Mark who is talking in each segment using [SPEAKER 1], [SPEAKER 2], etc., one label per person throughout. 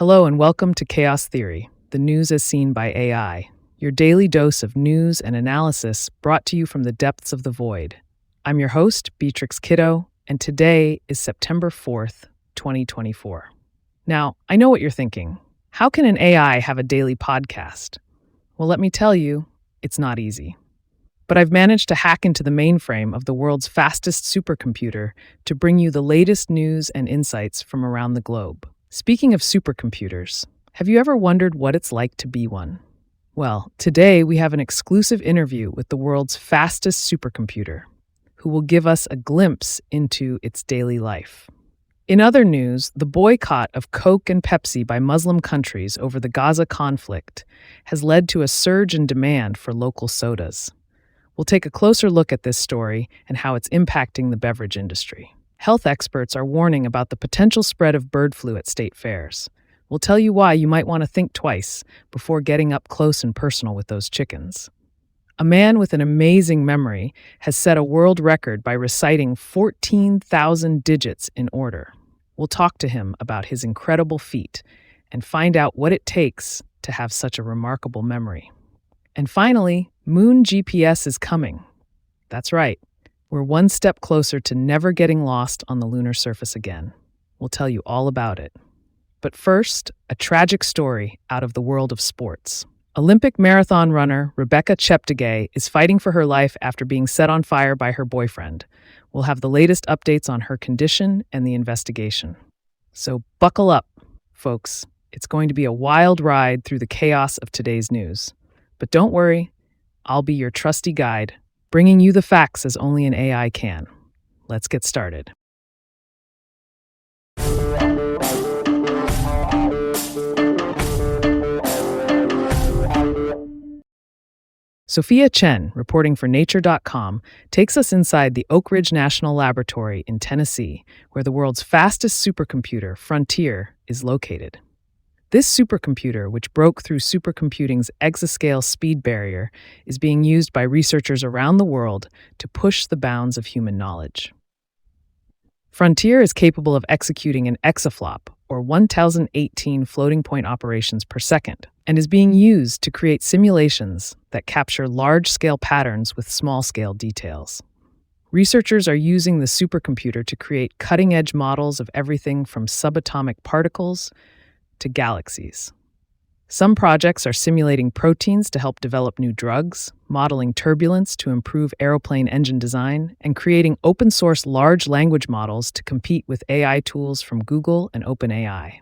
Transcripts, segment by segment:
[SPEAKER 1] Hello and welcome to Chaos Theory, the news as seen by AI, your daily dose of news and analysis brought to you from the depths of the void. I'm your host, Beatrix Kiddo, and today is September 4th, 2024. Now, I know what you're thinking. How can an AI have a daily podcast? Well, let me tell you, it's not easy. But I've managed to hack into the mainframe of the world's fastest supercomputer to bring you the latest news and insights from around the globe. Speaking of supercomputers, have you ever wondered what it's like to be one? Well, today we have an exclusive interview with the world's fastest supercomputer, who will give us a glimpse into its daily life. In other news, the boycott of Coke and Pepsi by Muslim countries over the Gaza conflict has led to a surge in demand for local sodas. We'll take a closer look at this story and how it's impacting the beverage industry. Health experts are warning about the potential spread of bird flu at state fairs. We'll tell you why you might want to think twice before getting up close and personal with those chickens. A man with an amazing memory has set a world record by reciting 14,000 digits in order. We'll talk to him about his incredible feat and find out what it takes to have such a remarkable memory. And finally, Moon GPS is coming. That's right. We're one step closer to never getting lost on the lunar surface again. We'll tell you all about it. But first, a tragic story out of the world of sports. Olympic marathon runner Rebecca Cheptegei is fighting for her life after being set on fire by her boyfriend. We'll have the latest updates on her condition and the investigation. So buckle up, folks. It's going to be a wild ride through the chaos of today's news. But don't worry, I'll be your trusty guide, bringing you the facts as only an AI can. Let's get started. Sophia Chen, reporting for Nature.com, takes us inside the Oak Ridge National Laboratory in Tennessee, where the world's fastest supercomputer, Frontier, is located. This supercomputer, which broke through supercomputing's exascale speed barrier, is being used by researchers around the world to push the bounds of human knowledge. Frontier is capable of executing an exaflop, or 1,018 floating point operations per second, and is being used to create simulations that capture large-scale patterns with small-scale details. Researchers are using the supercomputer to create cutting-edge models of everything from subatomic particles to galaxies. Some projects are simulating proteins to help develop new drugs, modeling turbulence to improve aeroplane engine design, and creating open-source large language models to compete with AI tools from Google and OpenAI.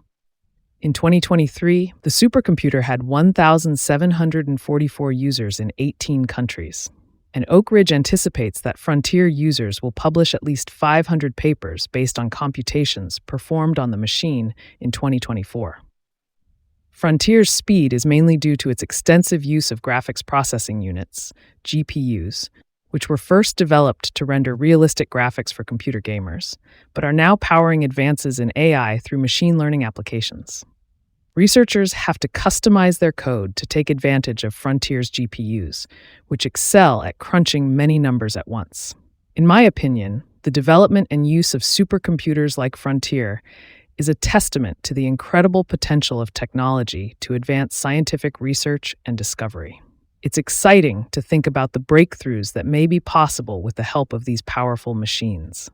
[SPEAKER 1] In 2023, the supercomputer had 1,744 users in 18 countries, and Oak Ridge anticipates that Frontier users will publish at least 500 papers based on computations performed on the machine in 2024. Frontier's speed is mainly due to its extensive use of graphics processing units, GPUs, which were first developed to render realistic graphics for computer gamers, but are now powering advances in AI through machine learning applications. Researchers have to customize their code to take advantage of Frontier's GPUs, which excel at crunching many numbers at once. In my opinion, the development and use of supercomputers like Frontier is a testament to the incredible potential of technology to advance scientific research and discovery. It's exciting to think about the breakthroughs that may be possible with the help of these powerful machines.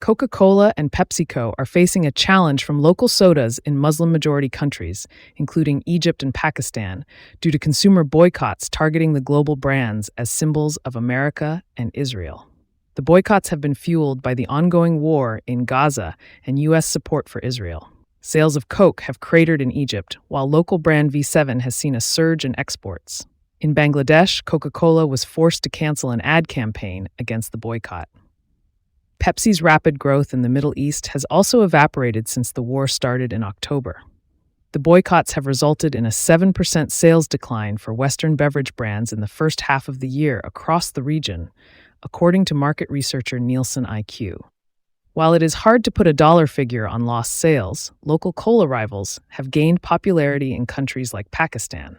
[SPEAKER 1] Coca-Cola and PepsiCo are facing a challenge from local sodas in Muslim-majority countries, including Egypt and Pakistan, due to consumer boycotts targeting the global brands as symbols of America and Israel. The boycotts have been fueled by the ongoing war in Gaza and U.S. support for Israel. Sales of Coke have cratered in Egypt, while local brand V7 has seen a surge in exports. In Bangladesh, Coca-Cola was forced to cancel an ad campaign against the boycott. Pepsi's rapid growth in the Middle East has also evaporated since the war started in October. The boycotts have resulted in a 7% sales decline for Western beverage brands in the first half of the year across the region, according to market researcher Nielsen IQ. While it is hard to put a dollar figure on lost sales, local cola rivals have gained popularity in countries like Pakistan.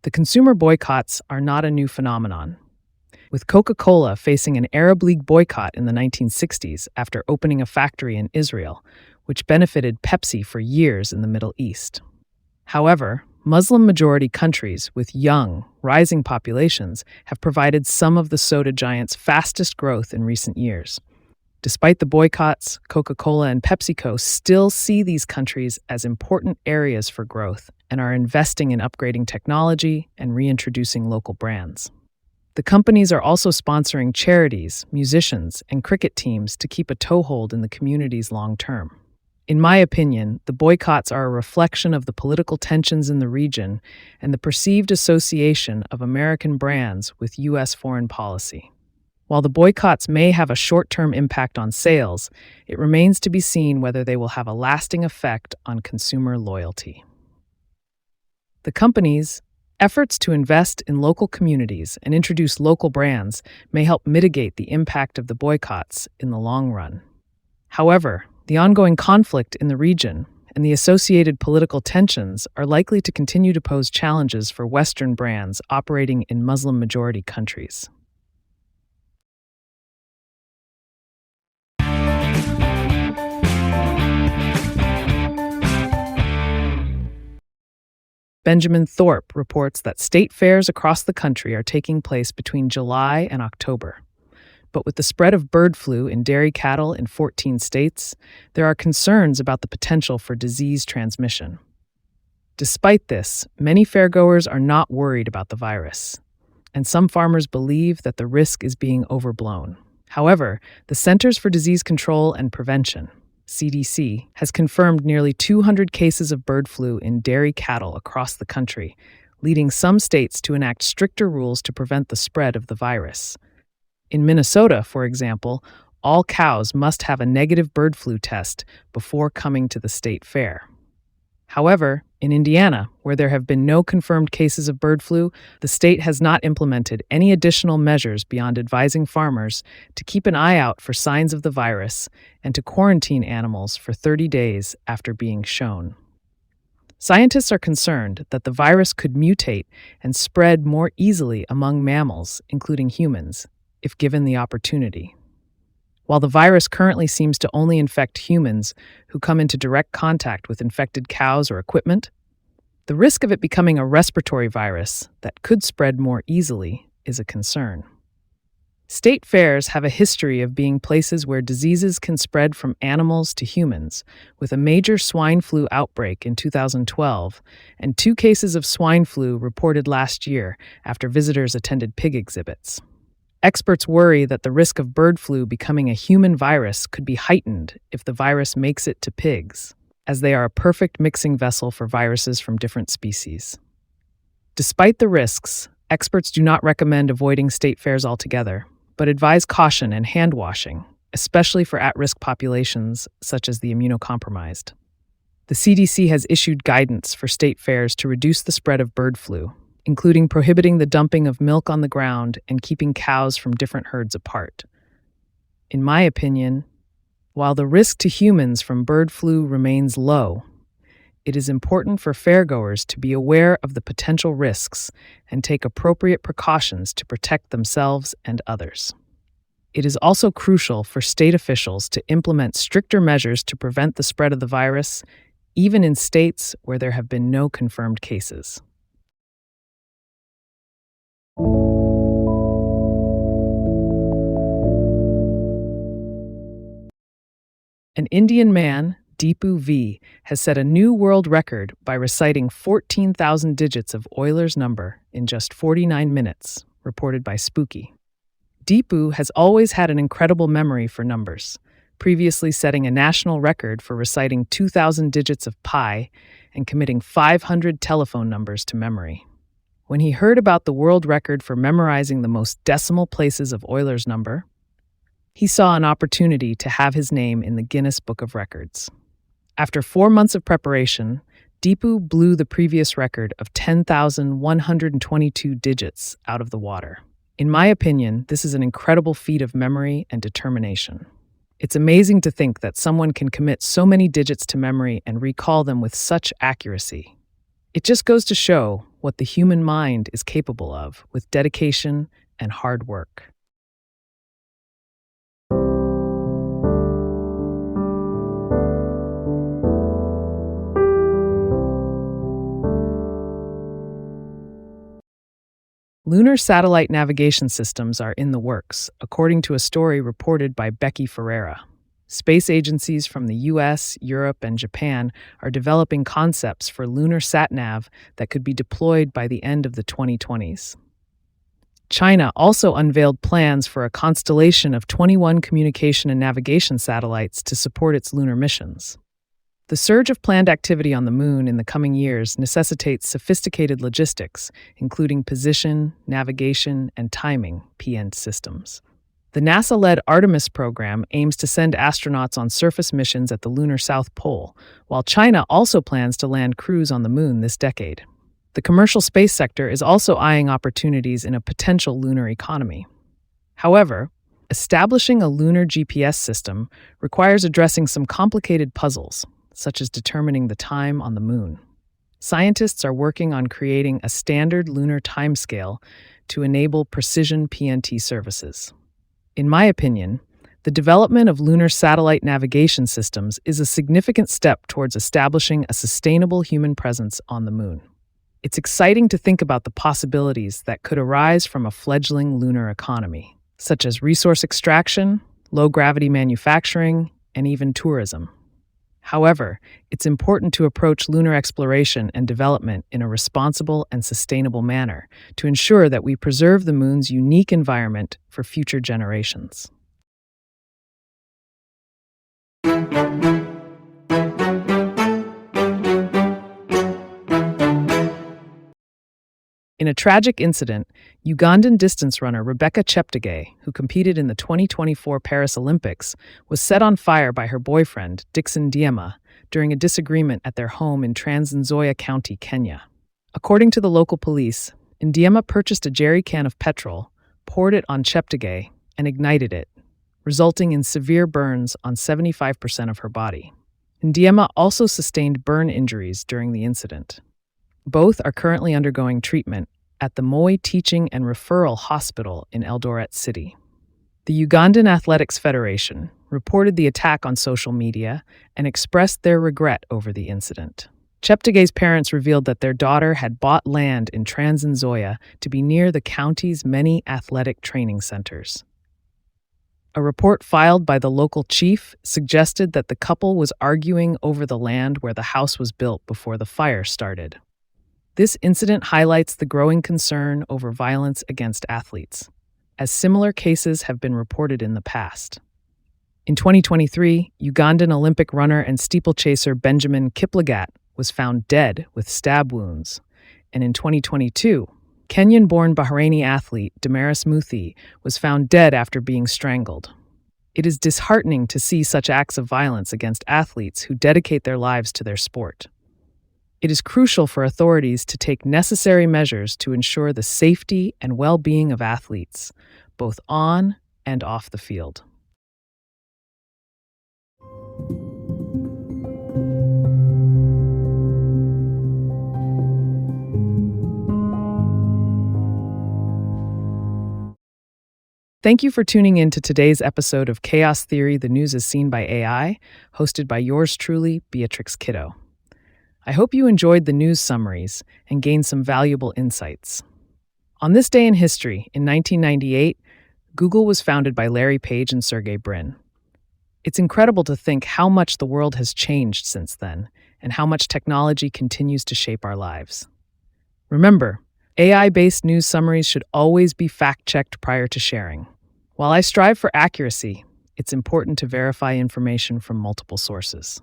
[SPEAKER 1] The consumer boycotts are not a new phenomenon, with Coca-Cola facing an Arab League boycott in the 1960s after opening a factory in Israel, which benefited Pepsi for years in the Middle East. However, Muslim-majority countries with young, rising populations have provided some of the soda giant's fastest growth in recent years. Despite the boycotts, Coca-Cola and PepsiCo still see these countries as important areas for growth and are investing in upgrading technology and reintroducing local brands. The companies are also sponsoring charities, musicians, and cricket teams to keep a toehold in the communities long term. In my opinion, the boycotts are a reflection of the political tensions in the region and the perceived association of American brands with U.S. foreign policy. While the boycotts may have a short-term impact on sales, it remains to be seen whether they will have a lasting effect on consumer loyalty. The companies' efforts to invest in local communities and introduce local brands may help mitigate the impact of the boycotts in the long run. However, the ongoing conflict in the region and the associated political tensions are likely to continue to pose challenges for Western brands operating in Muslim-majority countries. Benjamin Thorpe reports that state fairs across the country are taking place between July and October. But with the spread of bird flu in dairy cattle in 14 states, there are concerns about the potential for disease transmission. Despite this, many fairgoers are not worried about the virus, and some farmers believe that the risk is being overblown. However, the Centers for Disease Control and Prevention, CDC, has confirmed nearly 200 cases of bird flu in dairy cattle across the country, leading some states to enact stricter rules to prevent the spread of the virus. In Minnesota, for example, all cows must have a negative bird flu test before coming to the state fair. However, in Indiana, where there have been no confirmed cases of bird flu, the state has not implemented any additional measures beyond advising farmers to keep an eye out for signs of the virus and to quarantine animals for 30 days after being shown. Scientists are concerned that the virus could mutate and spread more easily among mammals, including humans, if given the opportunity. While the virus currently seems to only infect humans who come into direct contact with infected cows or equipment, the risk of it becoming a respiratory virus that could spread more easily is a concern. State fairs have a history of being places where diseases can spread from animals to humans, with a major swine flu outbreak in 2012 and 2 cases of swine flu reported last year after visitors attended pig exhibits. Experts worry that the risk of bird flu becoming a human virus could be heightened if the virus makes it to pigs, as they are a perfect mixing vessel for viruses from different species. Despite the risks, experts do not recommend avoiding state fairs altogether, but advise caution and hand washing, especially for at-risk populations such as the immunocompromised. The CDC has issued guidance for state fairs to reduce the spread of bird flu, including prohibiting the dumping of milk on the ground and keeping cows from different herds apart. In my opinion, while the risk to humans from bird flu remains low, it is important for fairgoers to be aware of the potential risks and take appropriate precautions to protect themselves and others. It is also crucial for state officials to implement stricter measures to prevent the spread of the virus, even in states where there have been no confirmed cases. An Indian man, Deepu V, has set a new world record by reciting 14,000 digits of Euler's number in just 49 minutes, reported by Spooky. Deepu has always had an incredible memory for numbers, previously setting a national record for reciting 2,000 digits of pi and committing 500 telephone numbers to memory. When he heard about the world record for memorizing the most decimal places of Euler's number, he saw an opportunity to have his name in the Guinness Book of Records. After 4 months of preparation, Deepu blew the previous record of 10,122 digits out of the water. In my opinion, this is an incredible feat of memory and determination. It's amazing to think that someone can commit so many digits to memory and recall them with such accuracy. It just goes to show what the human mind is capable of with dedication and hard work. Lunar satellite navigation systems are in the works, according to a story reported by Becky Ferreira. Space agencies from the US, Europe, and Japan are developing concepts for lunar sat-nav that could be deployed by the end of the 2020s. China also unveiled plans for a constellation of 21 communication and navigation satellites to support its lunar missions. The surge of planned activity on the moon in the coming years necessitates sophisticated logistics, including position, navigation, and timing (PN) systems. The NASA-led Artemis program aims to send astronauts on surface missions at the lunar South Pole, while China also plans to land crews on the moon this decade. The commercial space sector is also eyeing opportunities in a potential lunar economy. However, establishing a lunar GPS system requires addressing some complicated puzzles, such as determining the time on the moon. Scientists are working on creating a standard lunar timescale to enable precision PNT services. In my opinion, the development of lunar satellite navigation systems is a significant step towards establishing a sustainable human presence on the moon. It's exciting to think about the possibilities that could arise from a fledgling lunar economy, such as resource extraction, low-gravity manufacturing, and even tourism. However, it's important to approach lunar exploration and development in a responsible and sustainable manner to ensure that we preserve the moon's unique environment for future generations. In a tragic incident, Ugandan distance runner Rebecca Cheptegei, who competed in the 2024 Paris Olympics, was set on fire by her boyfriend, Dickson Ndiema, during a disagreement at their home in Trans Nzoia County, Kenya. According to the local police, Ndiema purchased a jerry can of petrol, poured it on Cheptegei, and ignited it, resulting in severe burns on 75% of her body. Ndiema also sustained burn injuries during the incident. Both are currently undergoing treatment at the Moi Teaching and Referral Hospital in Eldoret City. The Ugandan Athletics Federation reported the attack on social media and expressed their regret over the incident. Cheptegei's parents revealed that their daughter had bought land in Trans Nzoia to be near the county's many athletic training centers. A report filed by the local chief suggested that the couple was arguing over the land where the house was built before the fire started. This incident highlights the growing concern over violence against athletes, as similar cases have been reported in the past. In 2023, Ugandan Olympic runner and steeplechaser Benjamin Kiplagat was found dead with stab wounds. And in 2022, Kenyan-born Bahraini athlete Damaris Muthi was found dead after being strangled. It is disheartening to see such acts of violence against athletes who dedicate their lives to their sport. It is crucial for authorities to take necessary measures to ensure the safety and well-being of athletes, both on and off the field. Thank you for tuning in to today's episode of Chaos Theory, the News as Seen by AI, hosted by yours truly, Beatrix Kiddo. I hope you enjoyed the news summaries and gained some valuable insights. On this day in history, in 1998, Google was founded by Larry Page and Sergey Brin. It's incredible to think how much the world has changed since then and how much technology continues to shape our lives. Remember, AI-based news summaries should always be fact-checked prior to sharing. While I strive for accuracy, it's important to verify information from multiple sources.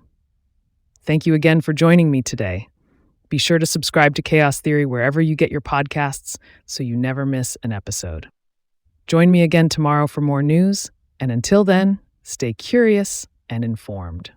[SPEAKER 1] Thank you again for joining me today. Be sure to subscribe to Chaos Theory wherever you get your podcasts so you never miss an episode. Join me again tomorrow for more news, and until then, stay curious and informed.